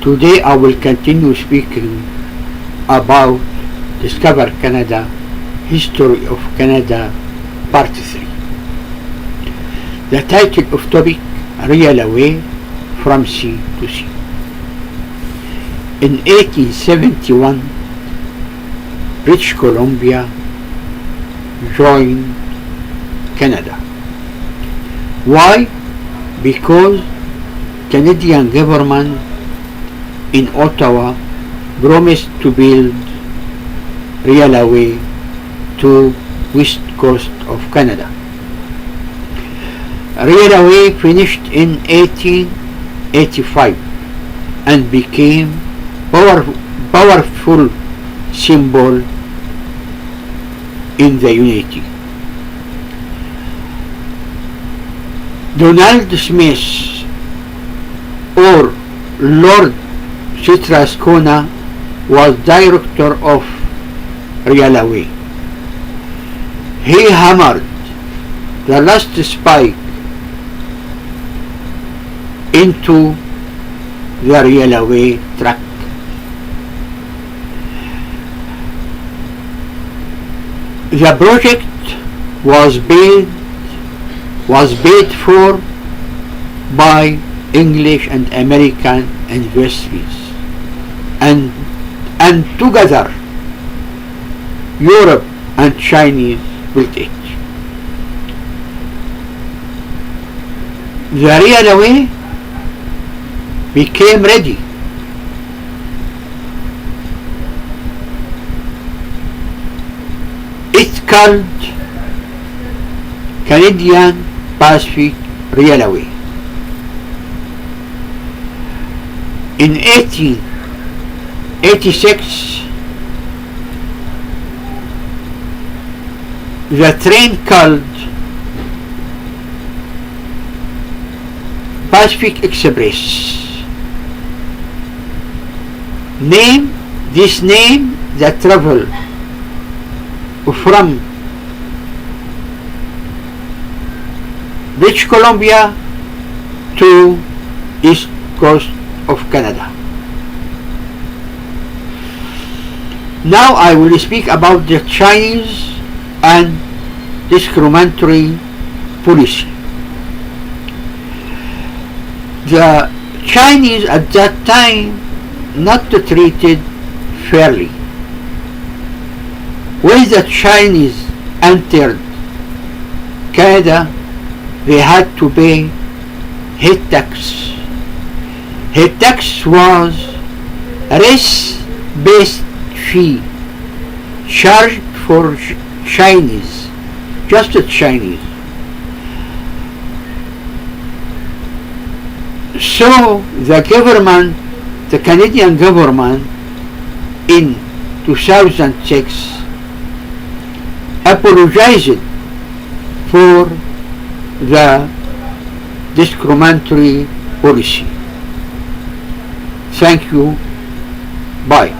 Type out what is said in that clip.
Today I will continue speaking about Discover Canada, History of Canada, Part 3. The title of topic, Real Away from Sea to Sea. In 1871, British Columbia joined Canada. Why? Because Canadian government in Ottawa promised to build railway to west coast of Canada. Railway finished in 1885 and became powerful symbol in the unity. Donald Smith or Lord Strathcona was director of railway. He hammered the last spike into the railway track. The project was paid for by English and American investors, and together Europe and Chinese built it. The railway became ready. It's called Canadian Pacific Railway. In 1886, the train called Pacific Express. This name that travel from British Columbia to east coast of Canada. Now I will speak about the Chinese and discriminatory policy. The Chinese at that time not treated fairly. When the Chinese entered Canada, they had to pay head tax. Head tax was a race-based fee charged for Chinese, just the Chinese. So the government, the Canadian government, in 2006 apologized for the discriminatory policy. Thank you. Bye.